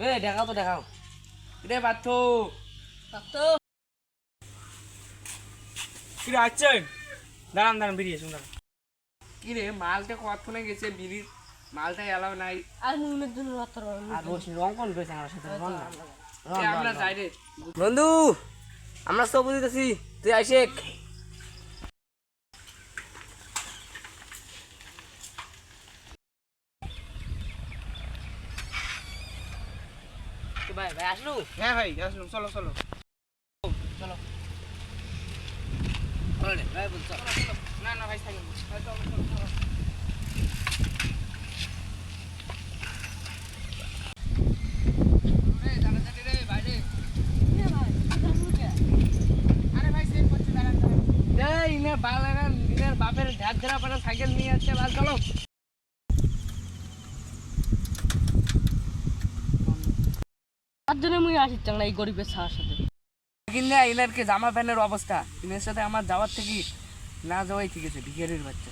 এ দেখাও তো দেখাও রে পার্থ কি রে আছেন? দাঁড়ান দাঁড়ান বেরিয়ে এসুন দাঁড়ান। কি রে মালটা কতক্ষণে গেছে বিড়ির মালটা এলাও নাই আর মুনের জন্য রাত্র আর রোজ রং কোন করেছে আমার সাথে আমরা আমরা যাই রে বন্ধু আমরা সব বুঝতেছি তুই আইসেক ভাই ভাই আসলু হ্যাঁ ভাই আসুন, চলো চলো। চলো চলো রে ভাই বল চলো না না ভাই থাকেন। বাপের ঢাক ধরা পরে সাইকেল নিয়ে যাচ্ছে বাস চলো তার জন্য মুই আসি চাংলা এই গরিবের সাহার সাথে কিন্তু এনারকে জামা প্যান্টের অবস্থা এনার সাথে আমার যাওয়ার থেকে না যাওয়াই ঠিক আছে ভিখারির বাচ্চা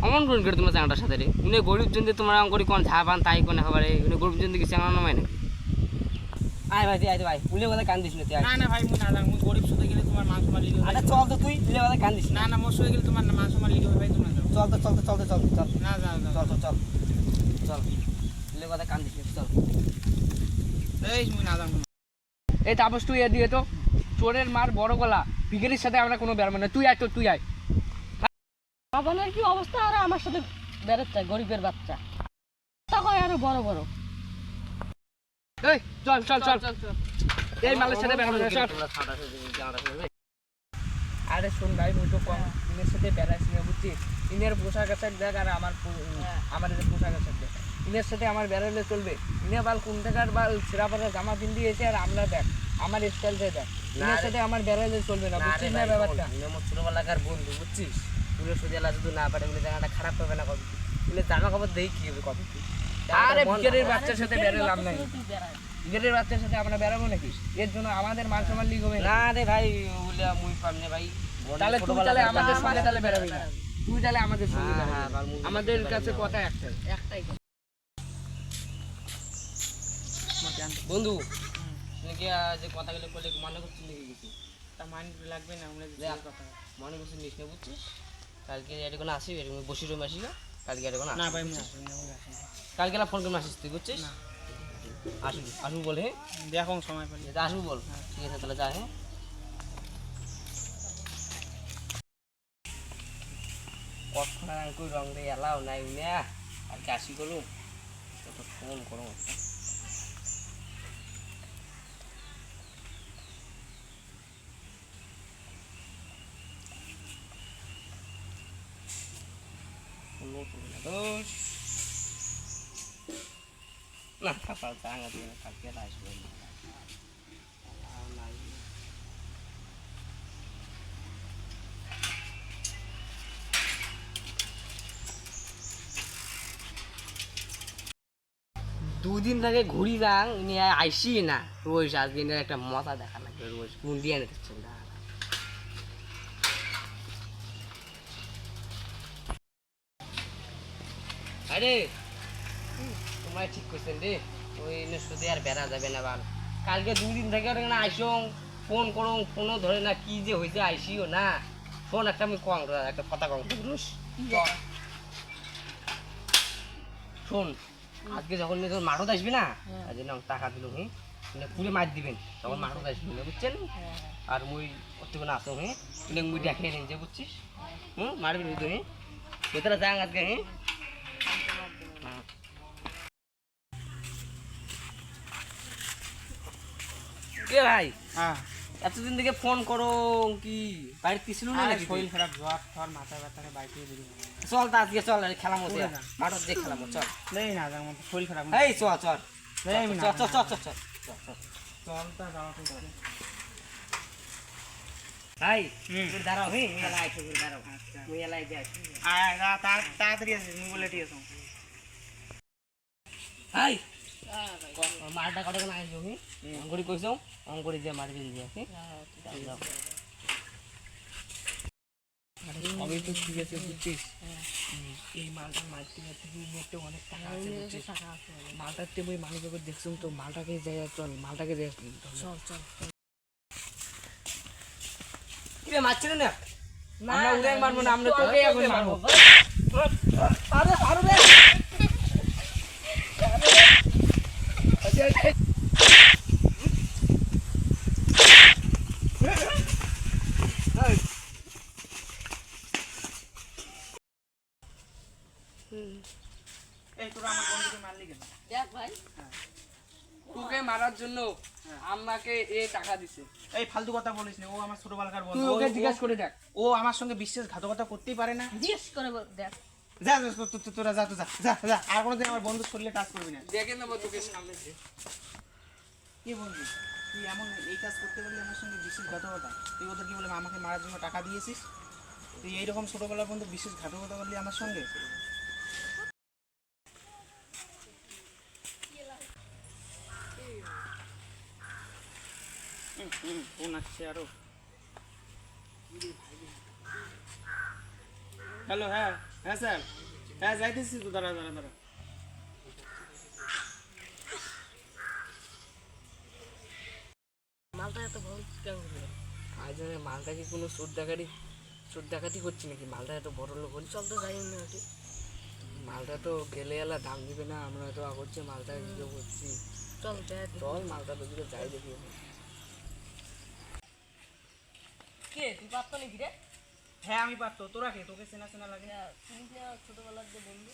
অমন কোন করে তোমার চাংটার সাথে রে উনি গরিব জন তোমার করি কোন ঝা পান তাই কোনে হবারে উনি গরিব জন কি চাংলা নামায় নাকি আয় ভাই আয় ভাই উলে কথা কান দিস না তুই না না ভাই মুই না যাং, মুই গরিব সাথে গেলে তোমার মান সম্মান লিগে আরে চল তো তুই উলে কথা কান দিস না না মোর সাথে গেলে তোমার মান সম্মান লিগে ভাই তোমরা যাও। চল না যাও যাও চল উলে কথা কান দিস না চল এই মুই না যাং। এই তাপস তুই এ দিয়ে তো চোরের মার বড় গলা ভিখারির সাথে আমরা কোনো বেরবো না তুই আয় তো তুই আয় বাবানের কি অবস্থা আর আমার সাথে বেরোচ্ছে গরিবের বাচ্চা তখন আরো বড় বড় এই চল এই মালের সাথে বেরবো না চল আরে শোন ভাই মুই তো কম ইনের সাথে বেড়াইছি না বুঝছিস ইনের পোশাক আশাক দেখ আর আমার যে পোশাক আশাক দেখ ইনের সাথে আমার বেড়ালে চলবে ইনে বাল কোন টাকার বাল ছেঁড়া পাড়া জামা পিন্দি এসে আর আমরা দেখ আমার স্টাইলটা দেখ ইনের সাথে আমার বেড়ালে চলবে না বুঝছিস না ব্যাপারটা আমার ছোটবেলাকার বন্ধু বুঝছিস তুলে সোজা শুধু না পারে বলে জায়গাটা খারাপ হবে না কত তুলে জামা কাপড় দেই কি হবে কত আরে ভিখারির বাচ্চার সাথে বেরোলাম নাই তুই বেড়ায় ভিখারির বাচ্চার সাথে আমরা বেরাবো নাকি এর জন্য আমাদের মান সম্মান লিগ হবে না না রে ভাই উলে মুই পামনে ভাই তাহলে তুই তাহলে আমাদের সঙ্গে তাহলে বেরাবি না তুই তাহলে আমাদের সঙ্গে হ্যাঁ, বেরাবি হ্যাঁ, না। বাল মুখ আমাদের বেরাবি কাছে না। কথা একটাই বন্ধু নাকি যে কথাগুলো বলে মনে করছিস নাকি কিছু তা মান লাগবে না আমরা যে কথা। মনে করছিস নিস না বুঝছিস কালকে এটা কোনো আসি এরকম বসি রুম আসি কালকে এটা কোনো না ভাই মুই আসি না, মুই আসি না। কালকে ফোন করে আসিস তুই বুঝছিস না। আসবি বলে হ্যাঁ দেখো সময় পেলে। আসবি বল ঠিক আছে তাহলে যা হ্যাঁ কখন কই রং দিয়ে এলাও নাই উনি আর কি আসি করু তো ফোন করো না কাপাল চাঙ্গা দিয়ে কালকে আসবে দুদিন থেকে ঘুরি যাং উনি আইসি না রোজ আজকে এনার একটা মজা দেখা লাগবে রোজ মুন্ডিয়া নিতে না আরে তোমায় ঠিক করছেন রে ওই সুদে আর বেড়া যাবে না বাল কালকে 2 দিন থেকে না আইসং ফোন করং ফোনও ধরে না কি যে হয়েছে আইসিও না ফোন একটা আমি কম একটা কথা কম শোন আজকে যখন মাঠত আসবি না আজ না টাকা দিল হি পুরে মার দিবেন তখন মাঠত আসবি না বুঝছেন আর মুই করতে কোনো আসো হি তুই মুই দেখে নিন যে বুঝছিস মারবি তো হি ভেতরে যাং আজকে হি কে ভাই হ্যাঁ এতদিন থেকে ফোন করো কি বাড়িতে কিছু না নাকি শরীর খারাপ জ্বর ঠর মাথা ব্যথা বাইকে বেরিয়ে চল তা আজকে চল খেলা মতো মাঠত দিয়ে খেলা মতো চল নেই না যার মতো শরীর খারাপ এই চল চল এই না চল চল চল চল চলটা যাওয়া তো করে। ভাই তুই দাঁড়াও হে এলা আইছো দাঁড়াও তুই এলা আই যাস আয় তাড়াতাড়ি আছে মুই বলে ঠিক আছে। ভাই মারটা কত কোন আইছো হে অঙ্কুরি কইছো অঙ্কুরি যে মারবি দিয়ে আছে সবই তো ঠিক আছে বুঝছিস এই মালটা মারতে মারতে নেটে অনেক টাকা আছে বুঝছিস টাকা আছে মালটার তে বই মালিক ব্যাপার দেখছুন তো মালটাকে যাই চল মালটাকে যাই চল চল কিরে মারছিল না আমরা উড়ে মারবো না আমরা তোকে এখন মারবো আরে আরে রে এই তোরা আমার বন্ধুকে মারলি কেন? দেখ ভাই তোকে মারার জন্য আমাকে এ টাকা দিছে এই ফালতু কথা বলিস না, ও আমার ছোটবেলাকার তুই বন্ধু। ওকে জিজ্ঞাসা করে দেখ ও আমার সঙ্গে বিশ্বাসঘাতকতা করতেই পারে না। জিজ্ঞেস করে দেখ যা যা, তোরা যা তো যা যা যা, আর কোনোদিন আমার বন্ধুর শরীরে টাচ করবি না। দেখে নেবো তোকে সামনে দিয়ে। কি বন্ধু, তুই এমন এই কাজ করতে পারলি আমার সঙ্গে বিশ্বাসঘাতকতা? তুই ওদের কি বলে আমাকে মারার জন্য টাকা দিয়েছিস? তুই এইরকম ছোটবেলার বন্ধু বিশ্বাসঘাতকতা করলি আমার সঙ্গে? ফোন আসছে আরো। হ্যালো, হ্যাঁ হ্যাঁ স্যার, হ্যাঁ যাইতেছি তো, দাঁড়া দাঁড়া দাঁড়া। মালটা এত ভালো কেন করলো? আজ আমি মালটা কি কোনো সুদ ডাকাতি করছি নাকি? মালটা এত বড় লোক হল চল তো যাই না একটু। মালটা তো গেলে এলা দাম দিবে না, আমরা তো করছি মালটা ইয়ে করছি। চল যাই চল মালটা তো দিকে যাই দেখি। কে তুই পারতো নাকি রে? হ্যাঁ আমি পারতো, তোরা কে? তোকে চেনা চেনা লাগে। তুমি কি ছোটবেলার যে বন্ধু?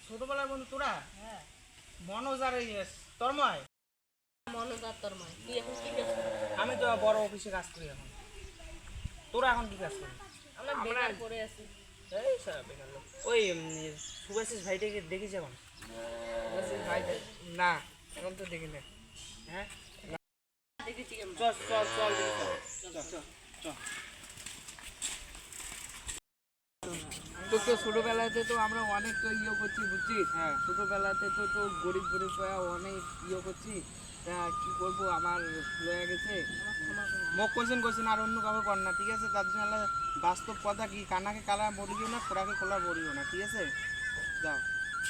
ছোটবেলার বন্ধু তোরা? হ্যাঁ মনোজ আর এই তন্ময়। মনে কর তোর মায় তুই এখন কি কাজ করিস? আমি তো বড় অফিসে কাজ করি এখন। তোরা এখন কি কাজ করিস? আমরা বেকার পড়ে আছি। এই স্যার বেকার লোক। ওই শুভাশিস ভাইটাকে দেখিস এখন? বলছি, ভাই না এখন তো দেখি না। হ্যাঁ দেখেছি কেমন চল চল চল দেখি চল চল চল। তো ছোটবেলাতে তো আমরা অনেক তো ইয়ে করছি বুঝছিস। হ্যাঁ ছোটবেলাতে তো গরিব গরিব হয়ে অনেক ইয়ে করছি। তা কি করবো, আমার লয়ে গেছে। মোক কোশ্চেন আর অন্য কাউকে কর না, ঠিক আছে? তার জন্য বাস্তব কথা কি, কানাকে কালা বলিও না, খোড়াকে খোলা বলিও না, ঠিক আছে? যাও,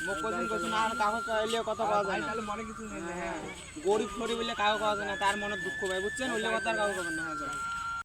মোক কোশ্চেন আর কাউকে চাইলে কথা পাওয়া ভাই যায় না। তাহলে মনে কিছু নেই না। হ্যাঁ গরিব ফরিব বলে কাউকে পাওয়া যায় না, তার মনে দুঃখ পায়, বুঝছেন? ওইলে কথা আর কাউকে পাবেন না। হ্যাঁ যাও।